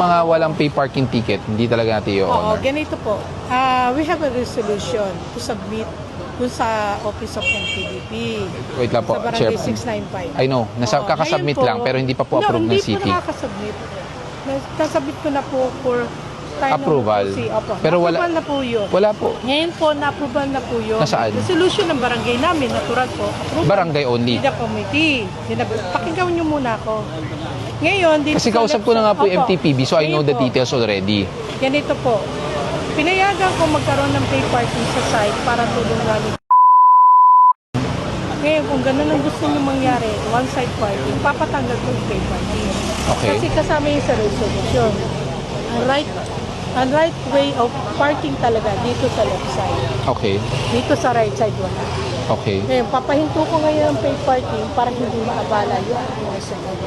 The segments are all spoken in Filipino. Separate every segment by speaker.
Speaker 1: mga walang pay parking ticket, hindi talaga natin i-honor.
Speaker 2: Oo, ganito po. We have a resolution to submit dun sa Office of NTDP.
Speaker 1: Wait lang po,
Speaker 2: Sa Barangay
Speaker 1: Chairman.
Speaker 2: 695.
Speaker 1: I know, kakasubmit lang pero hindi pa po approved ng city.
Speaker 2: Hindi po nakakasubmit. Nasubmit ko na po for time
Speaker 1: Approval.
Speaker 2: Opo.
Speaker 1: Pero
Speaker 2: approval na po yun.
Speaker 1: Wala po.
Speaker 2: Ngayon po, na-approval na po yun.
Speaker 1: Nasaan?
Speaker 2: Resolution ng barangay namin, natural po. Approval.
Speaker 1: Barangay only.
Speaker 2: Hindi na committee. Pakinggan nyo muna ako. Ngayon, dito
Speaker 1: Kasi kausap ko na nga po yung
Speaker 2: Opo.
Speaker 1: MTPB, so I know the
Speaker 2: Ngayon po,
Speaker 1: details already.
Speaker 2: Ganito po. Pinayagan ko magkaroon ng pay parking sa site para tulungan. Ngayon, kung ganun ang gusto nyo mangyari, one-side parking, papatanggal ko yung pay parking.
Speaker 1: Okay.
Speaker 2: Kasi kasama yung sa resolution. Ang right way of parking talaga dito sa left side.
Speaker 1: Okay.
Speaker 2: Dito sa right side wala.
Speaker 1: Okay.
Speaker 2: Ngayon, papahinto ko ngayon ang pay parking para hindi maabala yung resident.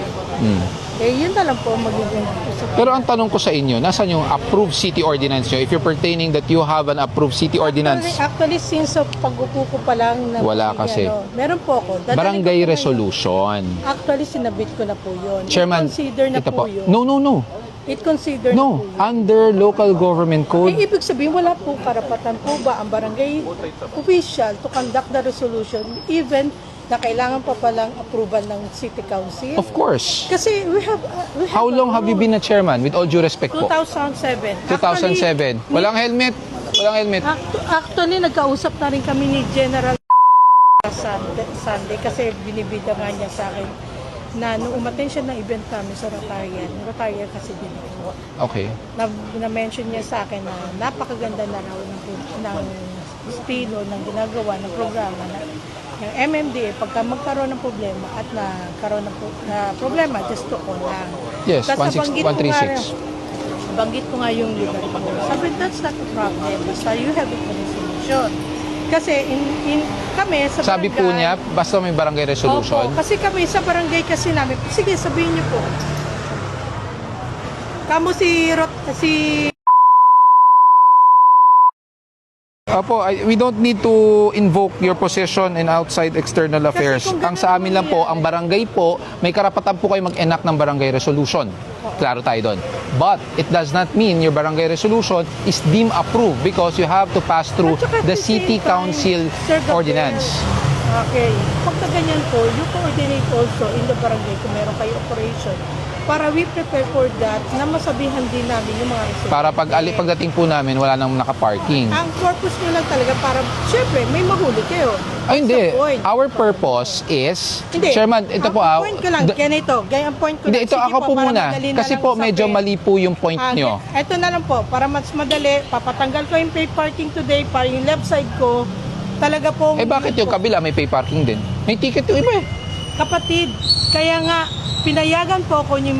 Speaker 2: Eh, yun na lang po ang magiging usap.
Speaker 1: Pero ang tanong ko sa inyo, nasan yung approved city ordinance nyo? If you're pertaining that you have an approved city ordinance,
Speaker 2: Actually, since pag-upo ko pa lang
Speaker 1: Wala kasi.
Speaker 2: meron po ako. Dadalhin
Speaker 1: barangay
Speaker 2: ko po ngayon.
Speaker 1: resolution.
Speaker 2: Actually, sinabit ko na po yun.
Speaker 1: Chairman,
Speaker 2: I-consider na
Speaker 1: ito
Speaker 2: po
Speaker 1: po.
Speaker 2: yun.
Speaker 1: No.
Speaker 2: I-consider na
Speaker 1: No,
Speaker 2: po yun.
Speaker 1: under local government code.
Speaker 2: Eh, ibig sabihin, wala po karapatan po ba ang barangay official to conduct the resolution even na kailangan pa palang approval ng city council?
Speaker 1: Of course.
Speaker 2: Kasi we have
Speaker 1: How long have you been a chairman? With all due respect po.
Speaker 2: 2007.
Speaker 1: 2007. Walang helmet. Walang helmet.
Speaker 2: Actually, nagkausap na rin kami ni General Sunday kasi binibida nga niya sa akin na nung umaten siya ng event kami sa Rotarian kasi din ako.
Speaker 1: Okay.
Speaker 2: Na-mention niya sa akin na napakaganda na raw ng estilo ng ginagawa ng programa na yung MMDA pagka magkaroon ng problema at nagkaroon ng problema, just to call lang.
Speaker 1: Yes,
Speaker 2: Tapos
Speaker 1: 136.
Speaker 2: banggit ko nga yung lugar ko. Sabi, that's not a problem. Basta you have a resolution. Kasi kami sa barangay...
Speaker 1: Sabi po niya, basta may barangay resolution.
Speaker 2: Opo, kasi kami sa barangay kasi namin, sige, sabihin niyo po. Kamo si
Speaker 1: Opo, we don't need to invoke your position in outside external affairs.
Speaker 2: kung
Speaker 1: Ang sa amin lang po, ang barangay po, may karapatan po kayo mag-enact ng barangay resolution. Klaro tayo doon. But it does not mean your barangay resolution is deemed approved because you have to pass through
Speaker 2: At saka
Speaker 1: the
Speaker 2: at
Speaker 1: city
Speaker 2: same time,
Speaker 1: council
Speaker 2: Sir Gabriel,
Speaker 1: ordinance.
Speaker 2: Okay. Pagka ganyan po, you coordinate also in the barangay kung meron kayo operation para we prepare for that na masabihan din namin yung mga residents.
Speaker 1: Para pagdating po namin, wala nang naka-parking.
Speaker 2: Ang purpose nyo lang talaga para, syempre, may mahuli kayo.
Speaker 1: Ay, hindi.
Speaker 2: That's the point.
Speaker 1: Our purpose is,
Speaker 2: Hindi.
Speaker 1: Chairman, ito po
Speaker 2: Ang point ko lang, ganito, ang point ko
Speaker 1: Hindi,
Speaker 2: lang.
Speaker 1: ito
Speaker 2: Sige
Speaker 1: ako po
Speaker 2: para
Speaker 1: muna.
Speaker 2: madali na
Speaker 1: Kasi
Speaker 2: lang
Speaker 1: po
Speaker 2: usapin.
Speaker 1: medyo mali po yung point nyo.
Speaker 2: Ito na lang po, para mas madali, papatanggal ko yung pay parking today para yung left side ko, talaga pong...
Speaker 1: Eh bakit yung kabila may pay parking din? May ticket yung iba eh.
Speaker 2: Kapatid, kaya nga, pinayagan po ko yung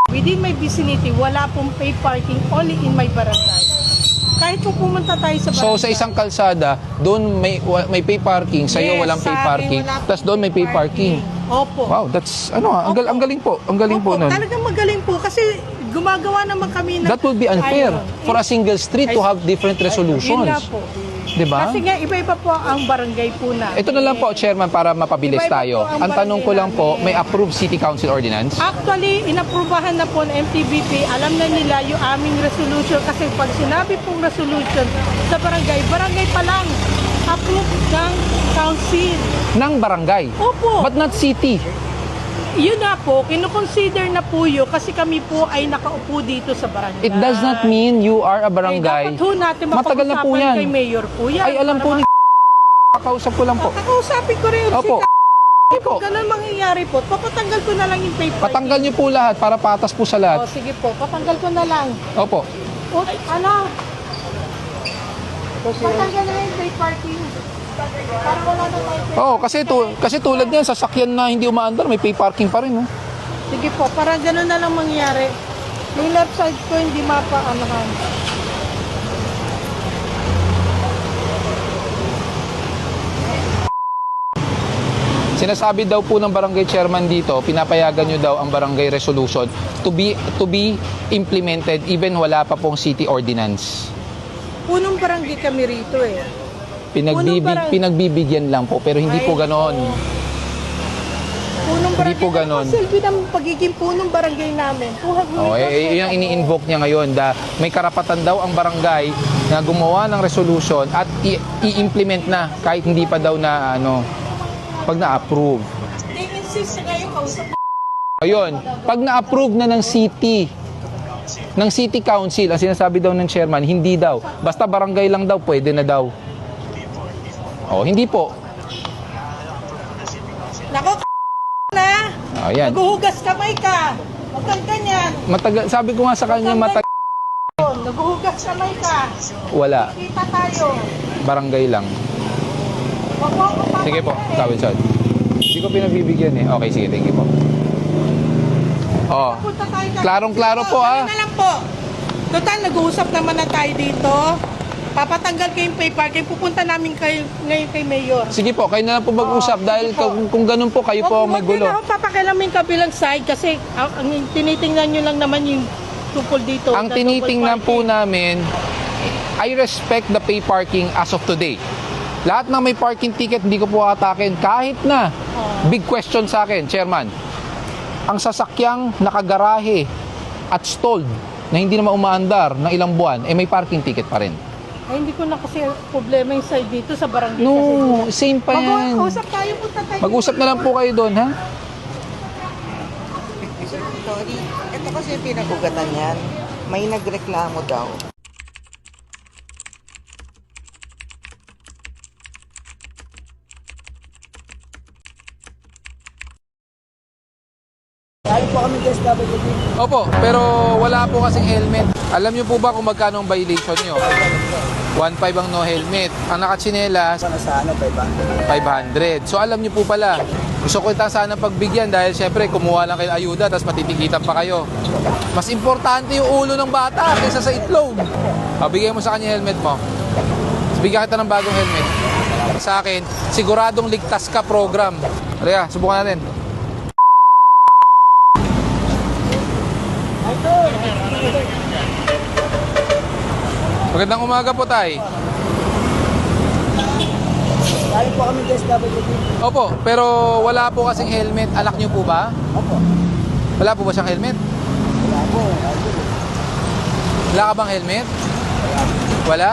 Speaker 2: within my vicinity, wala pong pay parking only in my barangay. Kahit kung pumunta tayo sa barangay.
Speaker 1: So sa isang kalsada, doon may pay parking, sa iyo
Speaker 2: Yes,
Speaker 1: walang pay
Speaker 2: sa akin
Speaker 1: parking,
Speaker 2: wala
Speaker 1: tapos
Speaker 2: pong
Speaker 1: doon may pay parking.
Speaker 2: Opo.
Speaker 1: Wow, that's ang galing po. Ang galing po
Speaker 2: Opo,
Speaker 1: nun.
Speaker 2: talagang magaling po kasi gumagawa naman kami ng...
Speaker 1: That would be unfair
Speaker 2: Ayun.
Speaker 1: for a single street to have different
Speaker 2: Yun
Speaker 1: resolutions.
Speaker 2: nga po.
Speaker 1: 'Di ba?
Speaker 2: Kasi nga, iba-iba po ang barangay po na.
Speaker 1: Ito na lang po, Chairman, para mapabilis
Speaker 2: Iba-iba
Speaker 1: tayo.
Speaker 2: po ang
Speaker 1: Ang tanong ko lang po,
Speaker 2: barangay
Speaker 1: may approved City Council ordinance?
Speaker 2: Actually, inaprubahan na po ng MTBP. Alam na nila yung aming resolution kasi pag sinabi pong resolution sa barangay, barangay pa lang approved ng council.
Speaker 1: Ng barangay?
Speaker 2: Opo.
Speaker 1: But not city?
Speaker 2: Yun na po, kinukonsider na po yun kasi kami po ay nakaupo dito sa barangay.
Speaker 1: It does not mean you are a
Speaker 2: Ay,
Speaker 1: barangay.
Speaker 2: dapat ho natin
Speaker 1: Matagal na po
Speaker 2: mapag-usapan
Speaker 1: yan.
Speaker 2: kay Mayor po yan.
Speaker 1: Ay, alam po ni kakausap ko lang po.
Speaker 2: Kakausapin ko rin
Speaker 1: Opo.
Speaker 2: si
Speaker 1: Opo.
Speaker 2: Kung ganun mangyayari po, papatanggal ko na lang yung pay parking.
Speaker 1: Patanggal niyo po lahat para patas po sa
Speaker 2: O,
Speaker 1: lahat.
Speaker 2: sige po, patanggal ko na lang.
Speaker 1: Opo.
Speaker 2: O, ano? Patanggal na yung pay parking. Para wala na tayo.
Speaker 1: Kasi tulad niyan, sasakyan na hindi umaandar, may pay parking pa rin. Oh.
Speaker 2: Sige po, para ganun na lang mangyari. Yung left side ko hindi mapaanahan.
Speaker 1: Sinasabi daw po ng barangay chairman dito, pinapayagan nyo daw ang barangay resolution to be implemented even wala pa pong city ordinance.
Speaker 2: Punong barangay kami rito eh. Barangay.
Speaker 1: Pinagbibigyan lang po, pero hindi po ganon.
Speaker 2: Punong
Speaker 1: Hindi po ganon.
Speaker 2: Silbi ng pagiging punong barangay namin.
Speaker 1: Oh, yun ang ini-invoke niya ngayon. May karapatan daw ang barangay na gumawa ng resolution at i-implement na kahit hindi pa daw na pag na-approve.
Speaker 2: They insist na kayo kausap.
Speaker 1: Ayun, pag na-approve na ng city council, ang sinasabi daw ng chairman, hindi daw. Basta barangay lang daw, pwede na daw. Oh, hindi po.
Speaker 2: Nako, na!
Speaker 1: Ayan.
Speaker 2: Naghuhugas kamay ka! Huwag kang ganyan!
Speaker 1: Sabi ko nga sa kanya,
Speaker 2: Naghuhugas kamay ka!
Speaker 1: wala.
Speaker 2: Kita tayo!
Speaker 1: Barangay lang.
Speaker 2: Huwag mo ako
Speaker 1: Sige po, tawid sir. Hindi ko pinagbibigyan eh. Okay, sige, thank you po. Oh,
Speaker 2: Punta tayo dyan.
Speaker 1: Klarong-klaro po, ah.
Speaker 2: Ano na lang po. Total, nag-uusap naman na tayo dito. Papatanggal kayong pay parking. Pupunta namin kayo ngayon kay Mayor.
Speaker 1: sige po, kayo na lang po mag-usap dahil
Speaker 2: sige po.
Speaker 1: kung ganun po, kayo po ang may gulo.
Speaker 2: Huwag na ako papakialamin kabilang side kasi ang tinitingnan nyo lang naman yung tungkol dito.
Speaker 1: Ang
Speaker 2: na
Speaker 1: tinitingnan
Speaker 2: tungkol
Speaker 1: po namin, I respect the pay parking as of today. Lahat na may parking ticket, hindi ko po atakin. Kahit na, big question sa akin, Chairman. Ang sasakyang nakagarahe at stalled na hindi naman umaandar ng ilang buwan, may parking ticket pa rin.
Speaker 2: Ay, hindi ko na kasi problema yung side dito sa barangay.
Speaker 1: No,
Speaker 2: kasi
Speaker 1: same pa yan.
Speaker 2: mag-usap tayo, punta tayo.
Speaker 1: Mag-usap na lang po kayo doon, ha?
Speaker 3: Sorry, ito kasi yung pinagugatan yan. May nagreklamo daw.
Speaker 1: Opo, pero wala po kasing helmet. Alam niyo po ba kung magkano ang violation niyo? 1.5 ang no helmet. Ang nakatsinelas, 500. So alam niyo po pala, gusto ko ita sana pagbigyan dahil syempre kumuha lang kayo ayuda tapos matitikitan pa kayo. Mas importante yung ulo ng bata kaysa sa itlog. Bigyan mo sa kanya helmet mo. Bigyan kita ng bagong helmet. Sa akin, siguradong ligtas ka program. Rhea, subukan natin. Magandang umaga po, tay.
Speaker 3: Galing po kami sa SWD.
Speaker 1: Opo, pero wala po kasing helmet. Anak niyo po ba?
Speaker 3: Opo.
Speaker 1: Wala po ba siyang helmet?
Speaker 3: Wala po.
Speaker 1: Wala ka bang helmet? Wala?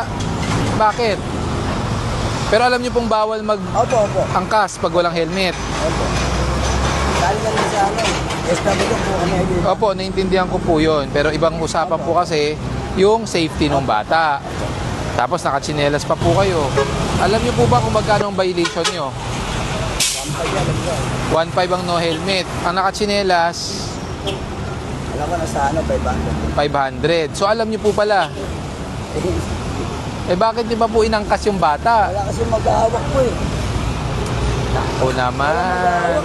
Speaker 1: Bakit? Pero alam niyo pong bawal
Speaker 3: Opo, opo.
Speaker 1: mag-angkas pag walang helmet.
Speaker 3: Opo. Galing kami sa SWD po kami.
Speaker 1: Opo, naintindihan ko po yun. Pero ibang usapan po kasi yung safety ng bata. Tapos nakatsinelas pa po kayo. Alam niyo po ba kung magkano ang violation niyo? 1.5 ang no helmet. Ang nakatsinelas,
Speaker 3: Alam ko na sa 500.
Speaker 1: 500. So alam niyo po pala. Bakit niyo ba po inangkas yung bata?
Speaker 3: Wala kasi maghahawak po eh.
Speaker 1: O naman.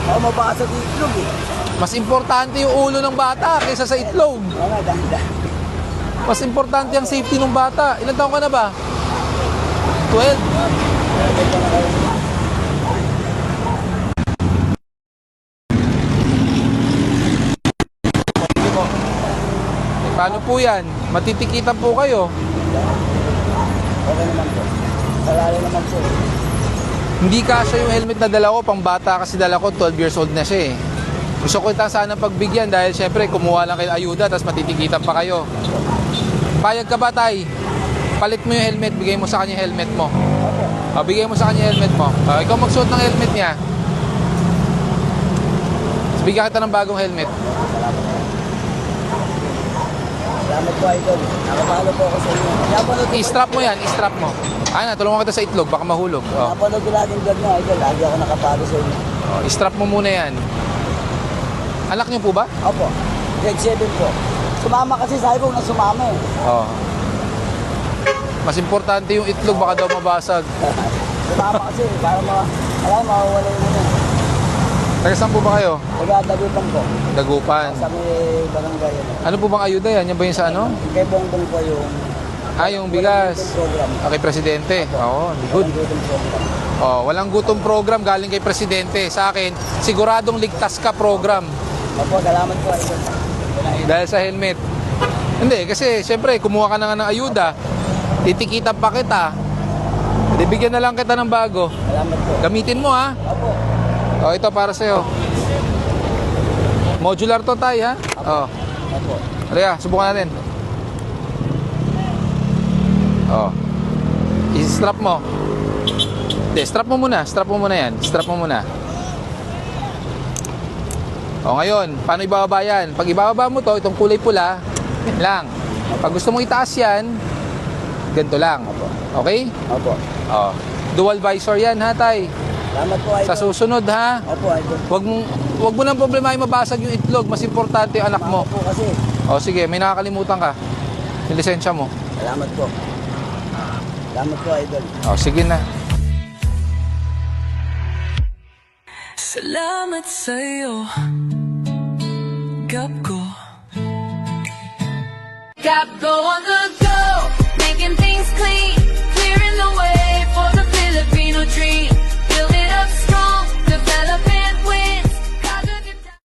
Speaker 3: Baka mabasa sa itlog eh.
Speaker 1: Mas importante yung ulo ng bata kaysa sa itlog.
Speaker 3: Wala, dahan-dahan.
Speaker 1: Mas importante ang safety ng bata. Ilan taon ka na ba? 12? Paano po yan? Matitikitan po kayo.
Speaker 3: Okay naman po. Salali naman po.
Speaker 1: Hindi kasya yung helmet na dala ko. Pang bata kasi dala ko, 12 years old na siya eh. Gusto ko ita sana pagbigyan dahil syempre kumuha lang kayo ayuda tapos matitikitan pa kayo. Payag ka ba, tay? Palit mo yung helmet, bigay mo sa kanya yung helmet mo. Bigay mo sa kanya yung helmet mo. Ikaw magsuot ng helmet niya. Bigyan kita ng bagong helmet.
Speaker 3: Salamat po, Idol. Nakapalo po ako sa inyo. Napanood ko,
Speaker 1: I-strap mo yan, i-strap mo. Tulungan kita sa itlog, baka mahulog.
Speaker 3: napanood ko laging vlog niyo, Idol. Lagi ako nakapalo sa inyo.
Speaker 1: I-strap mo muna yan. Anak niyo po ba?
Speaker 3: Opo. Grade 7 po. Sumama kasi sabi ko na sumama eh.
Speaker 1: Oo. Mas importante yung itlog, baka daw mabasag.
Speaker 3: Sumama kasi para mawawala yung ano.
Speaker 1: Taga saan po ba kayo?
Speaker 3: Nagadagutan po.
Speaker 1: Dagupan.
Speaker 3: Sa may barangay.
Speaker 1: Ano po bang ayuda yan? Yan ba yung sa ano?
Speaker 3: Kay Bongbong po yung
Speaker 1: Yung bigas.
Speaker 3: program.
Speaker 1: Kay Presidente. Oo, good.
Speaker 3: Walang program.
Speaker 1: Walang gutom program galing kay Presidente. Sa akin, siguradong ligtas ka program.
Speaker 3: Opo, salamat po, Idol.
Speaker 1: Dahil sa helmet. Hindi, kasi siyempre, kumuha ka na nga ng ayuda. Titikitan pa kita. Bigyan na lang kita ng bago.
Speaker 3: Salamat po.
Speaker 1: Gamitin mo ha.
Speaker 3: Opo.
Speaker 1: Oh, ito para sa'yo. Modular to, tay, ha? Oh.
Speaker 3: Opo.
Speaker 1: Halika, subukan natin. Oh. I-strap mo. Hindi, strap mo muna. Strap mo muna yan. Strap mo muna. O ngayon, paano ibababa yan? Pag ibababa mo to, itong kulay pula, yan lang. Pag gusto mong itaas yan, ganito lang. Okay?
Speaker 3: Opo.
Speaker 1: O. Dual visor yan, ha, tay?
Speaker 3: Salamat po,
Speaker 1: Sa susunod, ha?
Speaker 3: Opo, idol.
Speaker 1: Wag mo nang problemahin mabasag yung itlog. Mas importante yung anak mo.
Speaker 3: Opo kasi.
Speaker 1: O sige, may nakakalimutan ka. Yung lisensya mo.
Speaker 3: Salamat po. Salamat po, idol.
Speaker 1: O, sige na.
Speaker 4: Salamat sa'yo, Gapko. Gapko on the